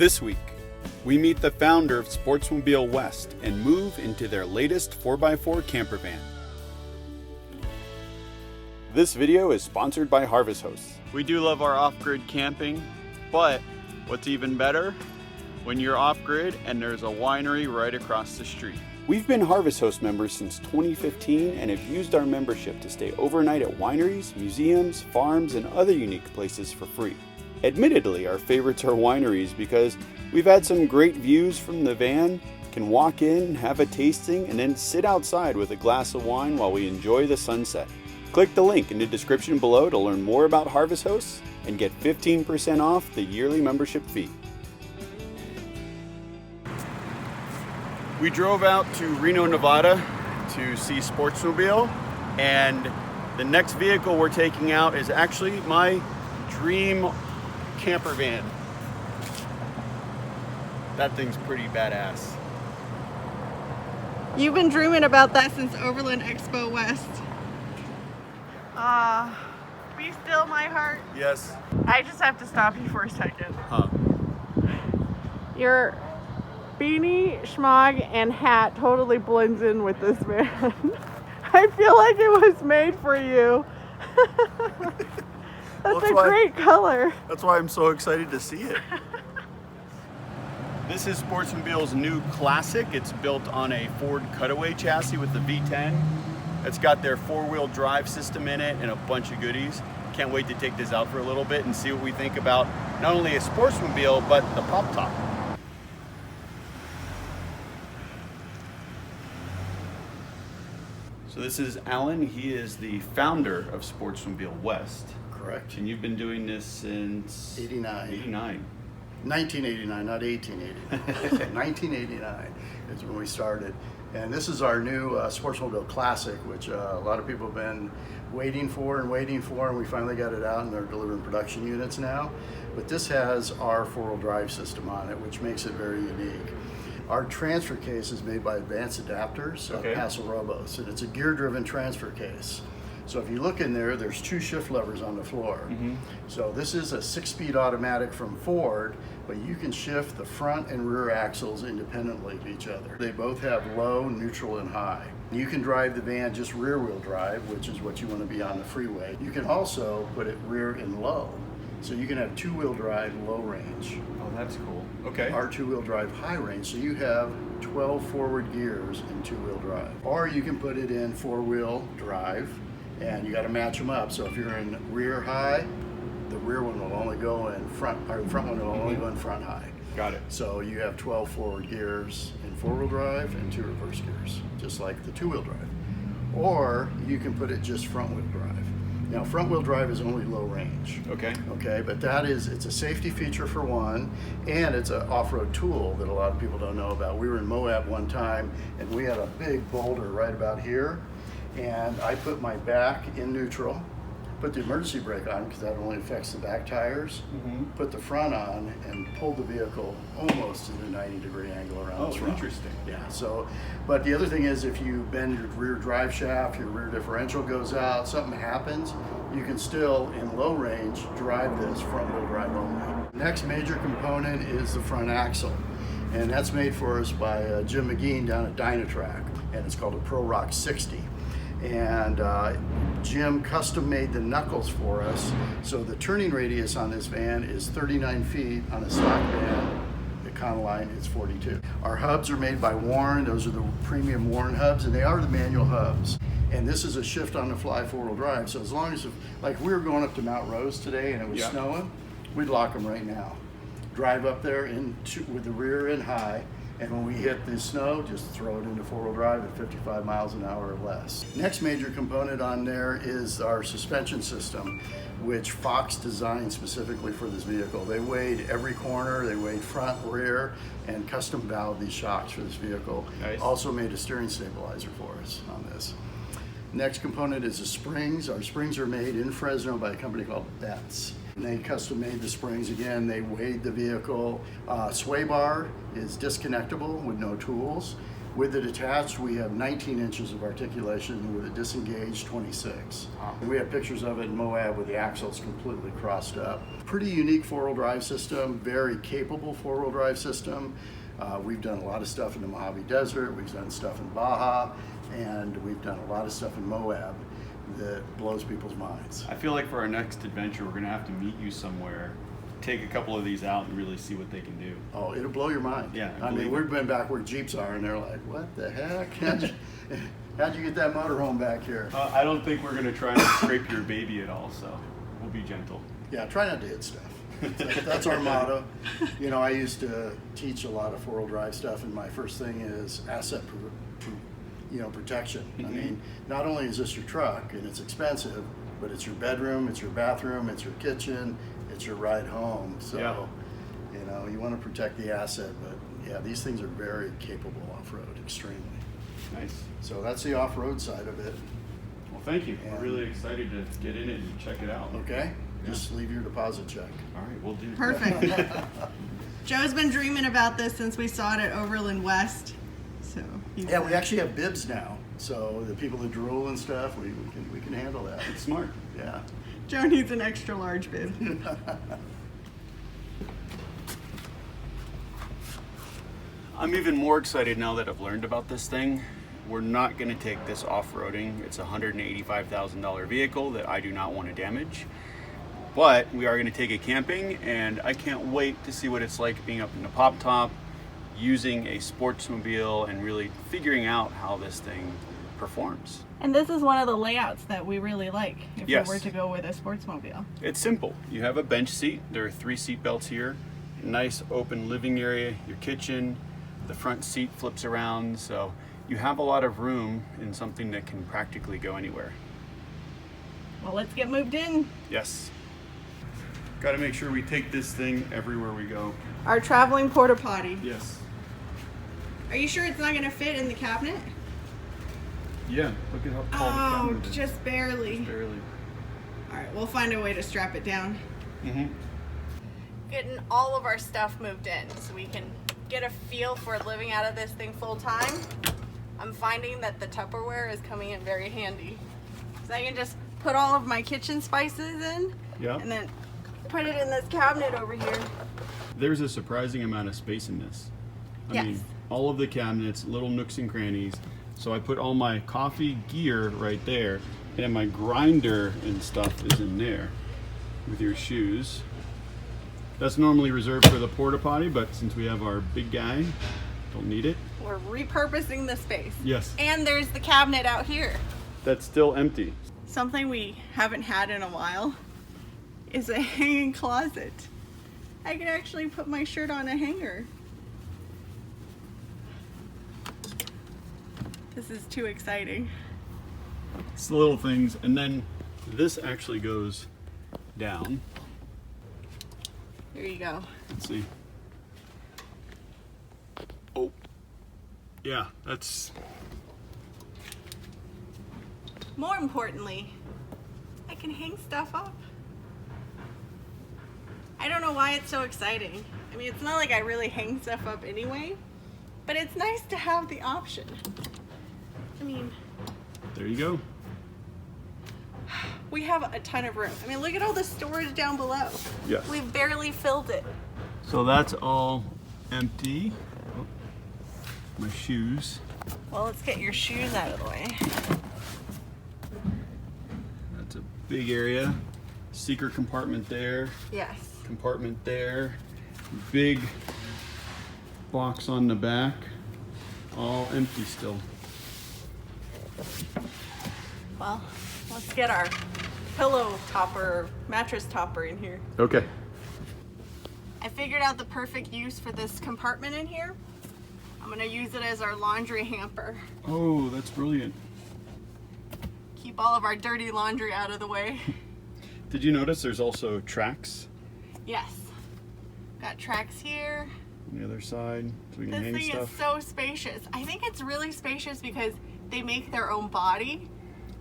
This week, we meet the founder of Sportsmobile West and move into their latest 4x4 camper van. This video is sponsored by Harvest Hosts. We do love our off-grid camping, but what's even better, when you're off-grid and there's a winery right across the street. We've been Harvest Host members since 2015 and have used our membership to stay overnight at wineries, museums, farms, and other unique places for free. Admittedly, our favorites are wineries because we've had some great views from the van, can walk in, have a tasting, and then sit outside with a glass of wine while we enjoy the sunset. Click the link in the description below to learn more about Harvest Hosts and get 15% off the yearly membership fee. We drove out to Reno, Nevada to see Sportsmobile, and the next vehicle we're taking out is actually my dream camper van. That thing's pretty badass. You've been dreaming about that since Overland Expo West. Be still my heart. Yes. I just have to stop you for a second. Huh. Your beanie, schmog, and hat totally blends in with this van. I feel like it was made for you. That's a great color. That's why I'm so excited to see it. This is Sportsmobile's new Classic. It's built on a Ford Cutaway chassis with the V10. It's got their four-wheel drive system in it and a bunch of goodies. Can't wait to take this out for a little bit and see what we think about not only a Sportsmobile, but the pop top. So this is Alan. He is the founder of Sportsmobile West. Correct. And you've been doing this since 89. 1989, not 1889. 1989 is when we started. And this is our new Sportsmobile Classic, which a lot of people have been waiting for, and we finally got it out, and they're delivering production units now. But this has our four-wheel drive system on it, which makes it very unique. Our transfer case is made by Advanced Adapters, Paso Robles, and it's a gear-driven transfer case. So if you look in there, there's two shift levers on the floor. So this is a 6-speed automatic from Ford, but you can shift the front and rear axles independently of each other. They both have low, neutral, and high. You can drive the van just rear-wheel drive, which is what you want to be on the freeway. You can also put it rear and low. So you can have two-wheel drive low range. Oh, that's cool. Okay. Our two-wheel drive high range, so you have 12 forward gears in two-wheel drive. Or you can put it in four-wheel drive, and you got to match them up. So if you're in rear high, the rear one will only go in front, or the front one will only go in front high. Got it. So you have 12 forward gears in four-wheel drive and 2 reverse gears, just like the two-wheel drive. Or you can put it just front-wheel drive. Now, front-wheel drive is only low range. Okay. Okay, but it's a safety feature for one, and it's an off-road tool that a lot of people don't know about. We were in Moab one time, and we had a big boulder right about here, and I put my back in neutral, put the emergency brake on because that only affects the back tires, put the front on, and pulled the vehicle almost at a 90-degree angle around this rock. Interesting. Yeah, so, but the other thing is if you bend your rear drive shaft, your rear differential goes out, something happens, you can still, in low range, drive this front-wheel drive only. Next major component is the front axle, and that's made for us by Jim McGean down at Dynatrack, and it's called a Pro Rock 60. And Jim custom made the knuckles for us, so the turning radius on this van is 39 feet. On a stock van, the Econoline is 42. Our hubs are made by Warren. Those are the premium Warren hubs, and they are the manual hubs. And this is a shift on the fly four-wheel drive, so as long as, like we were going up to Mount Rose today and it was snowing, we'd lock them right now. Drive up there with the rear in high, and when we hit the snow, just throw it into four-wheel drive at 55 miles an hour or less. Next major component on there is our suspension system, which Fox designed specifically for this vehicle. They weighed every corner, they weighed front, rear, and custom valved these shocks for this vehicle. Nice. Also made a steering stabilizer for us on this. Next component is the springs. Our springs are made in Fresno by a company called Betts. And they custom made the springs again. They weighed the vehicle. Sway bar is disconnectable with no tools. With the detached, we have 19 inches of articulation with a disengaged 26. Wow. We have pictures of it in Moab with the axles completely crossed up. Pretty unique four-wheel drive system, very capable four-wheel drive system. We've done a lot of stuff in the Mojave Desert, we've done stuff in Baja, and we've done a lot of stuff in Moab that blows people's minds. I feel like for our next adventure, we're gonna have to meet you somewhere, take a couple of these out and really see what they can do. Oh, it'll blow your mind. Yeah, I mean, we've been back where Jeeps are and they're like, what the heck? How'd you get that motorhome back here? I don't think we're gonna try and scrape your baby at all, so we'll be gentle. Yeah, try not to hit stuff. That's our motto. You know, I used to teach a lot of four-wheel drive stuff, and my first thing is asset protection. I mean, not only is this your truck and it's expensive, but it's your bedroom, it's your bathroom, it's your kitchen, it's your ride home. So, yeah. You know, you want to protect the asset, but yeah, these things are very capable off-road, extremely. Nice. So that's the off-road side of it. Well, thank you. We're really excited to get in it and check it out. Okay? Just leave your deposit check. All right, we'll do. Perfect. Joe's been dreaming about this since we saw it at Overland West. So yeah, we actually have bibs now. So the people that drool and stuff, we can handle that. It's smart. Yeah. Joe needs an extra large bib. I'm even more excited now that I've learned about this thing. We're not going to take this off-roading. It's a $185,000 vehicle that I do not want to damage. But we are going to take it camping, and I can't wait to see what it's like being up in the pop top, using a Sportsmobile, and really figuring out how this thing performs. And this is one of the layouts that we really like if Yes. we were to go with a Sportsmobile. It's simple. You have a bench seat. There are 3 seat belts here. Nice open living area, your kitchen. The front seat flips around, so you have a lot of room in something that can practically go anywhere. Well, let's get moved in. Yes. Got to make sure we take this thing everywhere we go. Our traveling porta potty. Yes. Are you sure it's not going to fit in the cabinet? Yeah, look at how tall the cabinet is. Just barely. Just barely. All right, we'll find a way to strap it down. Mm-hmm. Getting all of our stuff moved in so we can get a feel for living out of this thing full time. I'm finding that the Tupperware is coming in very handy. So I can just put all of my kitchen spices in, and then put it in this cabinet over here. There's a surprising amount of space in this. I mean, all of the cabinets, little nooks and crannies. So I put all my coffee gear right there, and my grinder and stuff is in there with your shoes. That's normally reserved for the porta potty, but since we have our big guy, don't need it. We're repurposing the space. Yes. And there's the cabinet out here. That's still empty. Something we haven't had in a while is a hanging closet. I can actually put my shirt on a hanger. This is too exciting. It's the little things, and then this actually goes down. Here you go. Let's see. Oh, yeah, that's... More importantly, I can hang stuff up. I don't know why it's so exciting. I mean, it's not like I really hang stuff up anyway, but it's nice to have the option. I mean... There you go. We have a ton of room. I mean, look at all the storage down below. Yes. We've barely filled it. So that's all empty. Oh, my shoes. Well, let's get your shoes out of the way. That's a big area. Secret compartment there. Yes. Compartment there. Big box on the back. All empty still. Well, let's get our pillow topper, mattress topper in here. Okay. I figured out the perfect use for this compartment in here. I'm gonna use it as our laundry hamper. Oh, that's brilliant. Keep all of our dirty laundry out of the way. Did you notice there's also tracks Yes. Got tracks here. on the other side so we can This hang thing stuff? is so spacious. I think it's really spacious because they make their own body,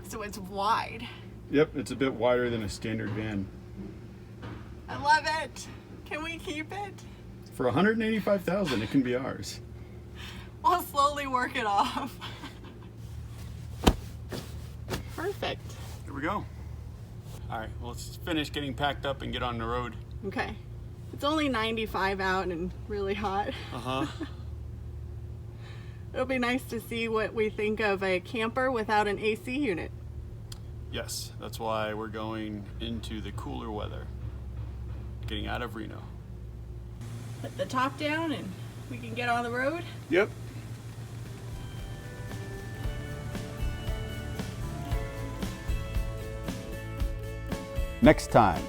so it's wide. Yep, it's a bit wider than a standard van. I love it. Can we keep it? For $185,000, it can be ours. Well, I'll slowly work it off. Perfect. Here we go. All right, well, let's finish getting packed up and get on the road. Okay. It's only 95 out and really hot. Uh-huh. It'll be nice to see what we think of a camper without an AC unit. Yes, that's why we're going into the cooler weather. Getting out of Reno. Put the top down and we can get on the road. Yep. Next time,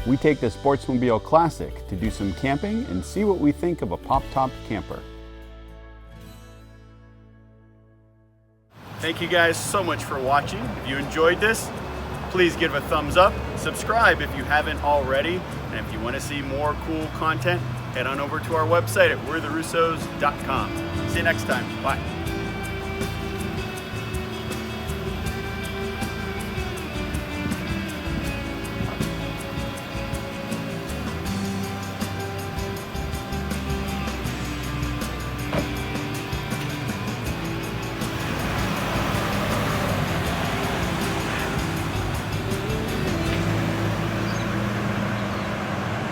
we take the Sportsmobile Classic to do some camping and see what we think of a pop-top camper. Thank you guys so much for watching. If you enjoyed this, please give a thumbs up, subscribe if you haven't already, and if you want to see more cool content, head on over to our website at we'retherussos.com. See you next time. Bye.